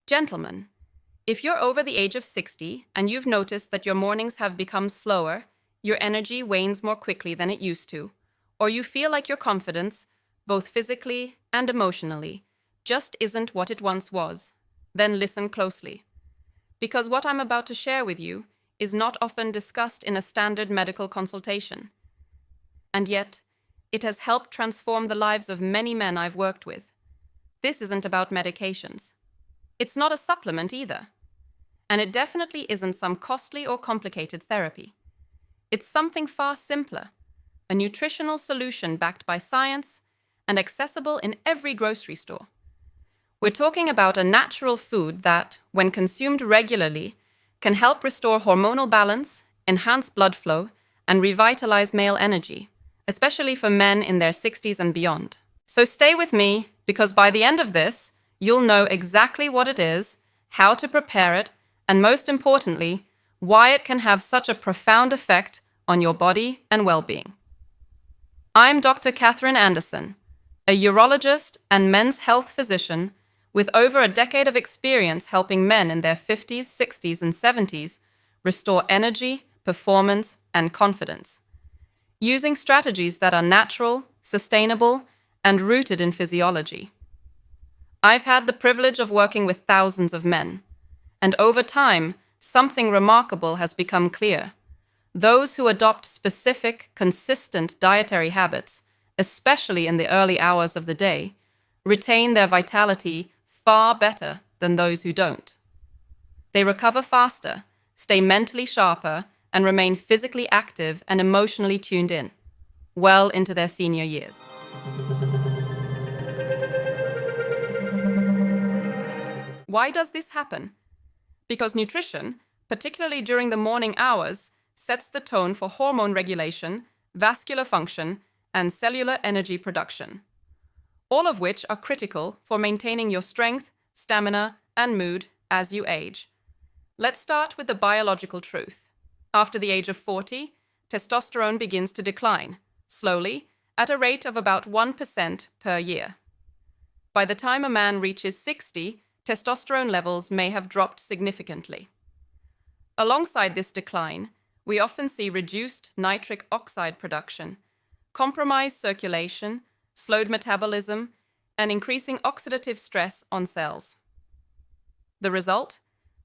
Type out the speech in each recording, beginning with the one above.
Gentlemen, if you're over the age of 60 and you've noticed that your mornings have become slower, your energy wanes more quickly than it used to, or you feel like your confidence, both physically and emotionally, just isn't what it once was, then listen closely. Because what I'm about to share with you is not often discussed in a standard medical consultation. And yet, it has helped transform the lives of many men I've worked with. This isn't about medications. It's not a supplement either. And it definitely isn't some costly or complicated therapy. It's something far simpler, a nutritional solution backed by science and accessible in every grocery store. We're talking about a natural food that, when consumed regularly, can help restore hormonal balance, enhance blood flow, and revitalize male energy, especially for men in their 60s and beyond. So stay with me, because by the end of this, you'll know exactly what it is, how to prepare it, and most importantly, why it can have such a profound effect on your body and well-being. I'm Dr. Catherine Anderson, a urologist and men's health physician with over a decade of experience helping men in their 50s, 60s, and 70s restore energy, performance, and confidence, using strategies that are natural, sustainable, and rooted in physiology. I've had the privilege of working with thousands of men, and over time, something remarkable has become clear. Those who adopt specific, consistent dietary habits, especially in the early hours of the day, retain their vitality far better than those who don't. They recover faster, stay mentally sharper, and remain physically active and emotionally tuned in, well into their senior years. Why does this happen? Because nutrition, particularly during the morning hours, sets the tone for hormone regulation, vascular function, and cellular energy production, all of which are critical for maintaining your strength, stamina, and mood as you age. Let's start with the biological truth. After the age of 40, testosterone begins to decline, slowly, at a rate of about 1% per year. By the time a man reaches 60, testosterone levels may have dropped significantly. Alongside this decline, we often see reduced nitric oxide production, compromised circulation, slowed metabolism, and increasing oxidative stress on cells. The result?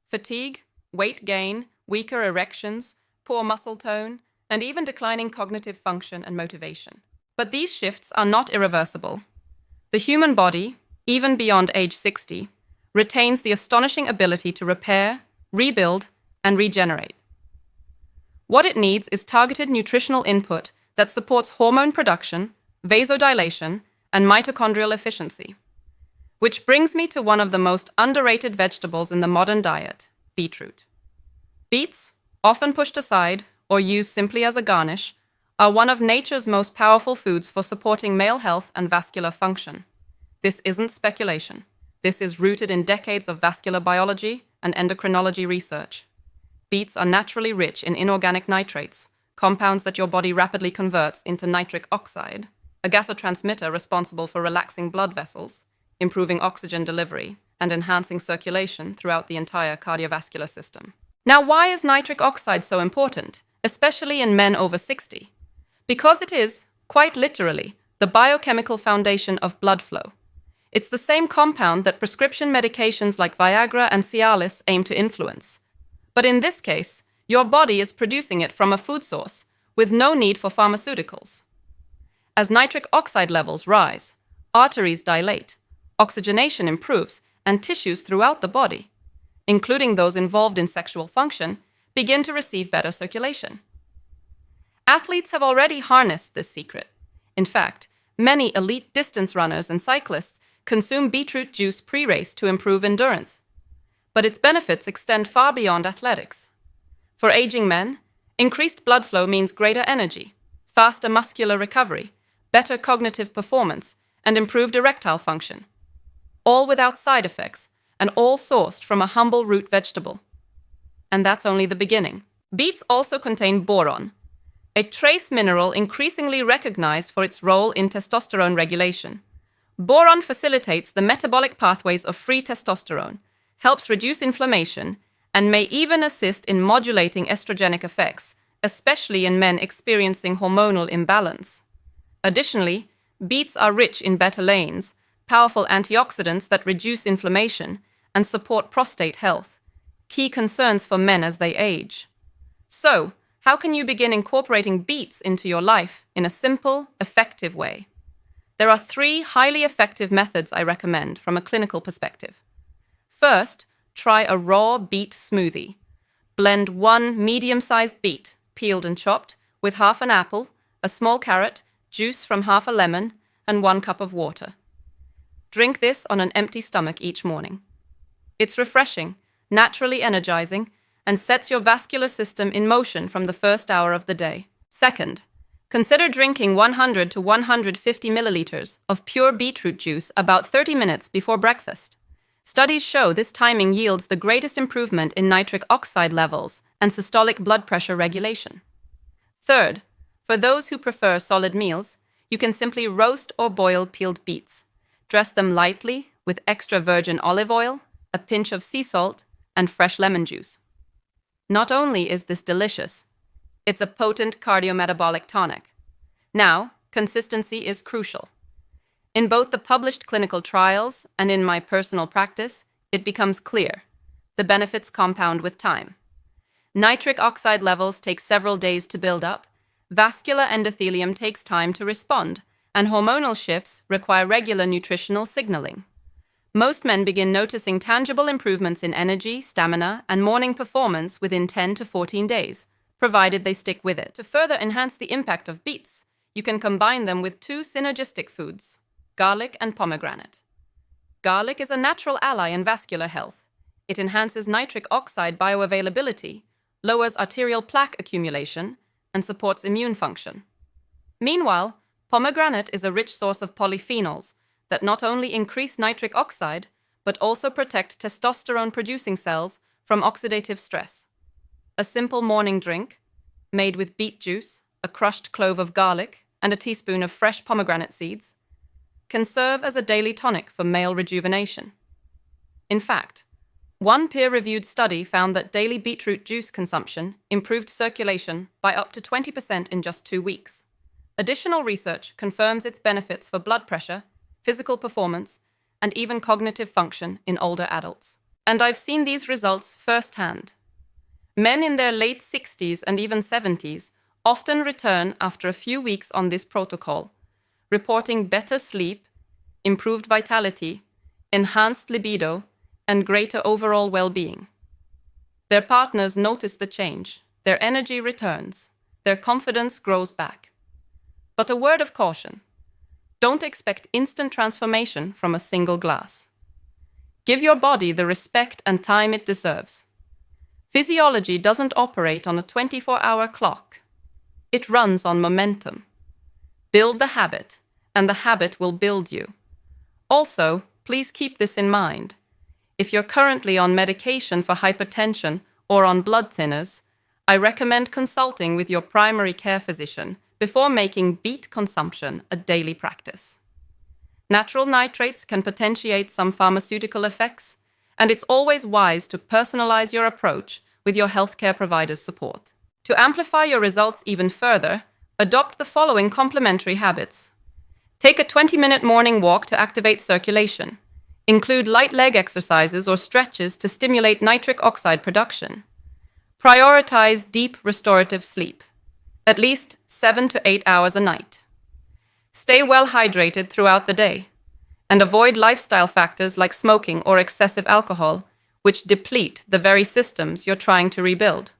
Fatigue, weight gain, weaker erections, poor muscle tone, and even declining cognitive function and motivation. But these shifts are not irreversible. The human body, even beyond age 60, retains the astonishing ability to repair, rebuild, and regenerate. What it needs is targeted nutritional input that supports hormone production, vasodilation, and mitochondrial efficiency. Which brings me to one of the most underrated vegetables in the modern diet, beetroot. Beets, often pushed aside or used simply as a garnish, are one of nature's most powerful foods for supporting male health and vascular function. This isn't speculation. This is rooted in decades of vascular biology and endocrinology research. Beets are naturally rich in inorganic nitrates, compounds that your body rapidly converts into nitric oxide, a gasotransmitter responsible for relaxing blood vessels, improving oxygen delivery, and enhancing circulation throughout the entire cardiovascular system. Now, why is nitric oxide so important, especially in men over 60? Because it is, quite literally, the biochemical foundation of blood flow. It's the same compound that prescription medications like Viagra and Cialis aim to influence. But in this case, your body is producing it from a food source, with no need for pharmaceuticals. As nitric oxide levels rise, arteries dilate, oxygenation improves, and tissues throughout the body, including those involved in sexual function, begin to receive better circulation. Athletes have already harnessed this secret. In fact, many elite distance runners and cyclists consume beetroot juice pre-race to improve endurance. But its benefits extend far beyond athletics. For aging men, increased blood flow means greater energy, faster muscular recovery, better cognitive performance, and improved erectile function. All without side effects, and all sourced from a humble root vegetable. And that's only the beginning. Beets also contain boron, a trace mineral increasingly recognized for its role in testosterone regulation. Boron facilitates the metabolic pathways of free testosterone, helps reduce inflammation, and may even assist in modulating estrogenic effects, especially in men experiencing hormonal imbalance. Additionally, beets are rich in betalains, powerful antioxidants that reduce inflammation and support prostate health, key concerns for men as they age. So, how can you begin incorporating beets into your life in a simple, effective way? There are 3 highly effective methods I recommend from a clinical perspective. First, try a raw beet smoothie. Blend 1 medium-sized beet, peeled and chopped, with half an apple, a small carrot, juice from half a lemon, and 1 cup of water. Drink this on an empty stomach each morning. It's refreshing, naturally energizing, and sets your vascular system in motion from the first hour of the day. Second, consider drinking 100 to 150 milliliters of pure beetroot juice about 30 minutes before breakfast. Studies show this timing yields the greatest improvement in nitric oxide levels and systolic blood pressure regulation. Third, for those who prefer solid meals, you can simply roast or boil peeled beets. Dress them lightly with extra virgin olive oil, a pinch of sea salt, and fresh lemon juice. Not only is this delicious, it's a potent cardiometabolic tonic. Now, consistency is crucial. In both the published clinical trials and in my personal practice, it becomes clear. The benefits compound with time. Nitric oxide levels take several days to build up, vascular endothelium takes time to respond, and hormonal shifts require regular nutritional signaling. Most men begin noticing tangible improvements in energy, stamina, and morning performance within 10 to 14 days, provided they stick with it. To further enhance the impact of beets, you can combine them with 2 synergistic foods, garlic and pomegranate. Garlic is a natural ally in vascular health. It enhances nitric oxide bioavailability, lowers arterial plaque accumulation, and supports immune function. Meanwhile, pomegranate is a rich source of polyphenols that not only increase nitric oxide, but also protect testosterone-producing cells from oxidative stress. A simple morning drink, made with beet juice, a crushed clove of garlic, and a teaspoon of fresh pomegranate seeds, can serve as a daily tonic for male rejuvenation. In fact, one peer-reviewed study found that daily beetroot juice consumption improved circulation by up to 20% in just 2 weeks. Additional research confirms its benefits for blood pressure, physical performance, and even cognitive function in older adults. And I've seen these results firsthand. Men in their late 60s and even 70s often return after a few weeks on this protocol, reporting better sleep, improved vitality, enhanced libido, and greater overall well-being. Their partners notice the change, their energy returns, their confidence grows back. But a word of caution. Don't expect instant transformation from a single glass. Give your body the respect and time it deserves. Physiology doesn't operate on a 24-hour clock. It runs on momentum. Build the habit, and the habit will build you. Also, please keep this in mind. If you're currently on medication for hypertension or on blood thinners, I recommend consulting with your primary care physician before making beet consumption a daily practice. Natural nitrates can potentiate some pharmaceutical effects, and it's always wise to personalize your approach with your healthcare provider's support. To amplify your results even further, adopt the following complementary habits. Take a 20-minute morning walk to activate circulation. Include light leg exercises or stretches to stimulate nitric oxide production. Prioritize deep restorative sleep, at least 7 to 8 hours a night. Stay well hydrated throughout the day, and avoid lifestyle factors like smoking or excessive alcohol, which deplete the very systems you're trying to rebuild.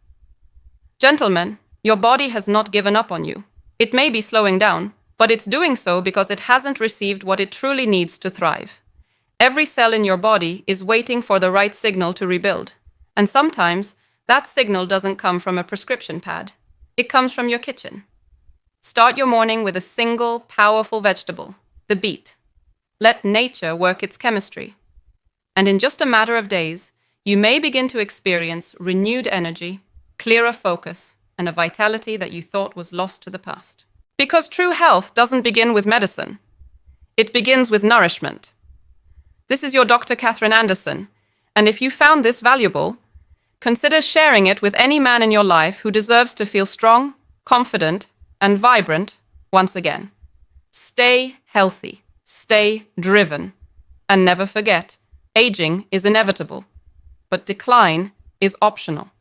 Gentlemen, your body has not given up on you. It may be slowing down, but it's doing so because it hasn't received what it truly needs to thrive. Every cell in your body is waiting for the right signal to rebuild, and sometimes that signal doesn't come from a prescription pad. It comes from your kitchen. Start your morning with a single, powerful vegetable, the beet. Let nature work its chemistry. And in just a matter of days, you may begin to experience renewed energy, clearer focus, and a vitality that you thought was lost to the past. Because true health doesn't begin with medicine. It begins with nourishment. This is your Dr. Catherine Anderson, And if you found this valuable, consider sharing it with any man in your life who deserves to feel strong, confident, and vibrant once again. Stay healthy, stay driven, and never forget, aging is inevitable, but decline is optional.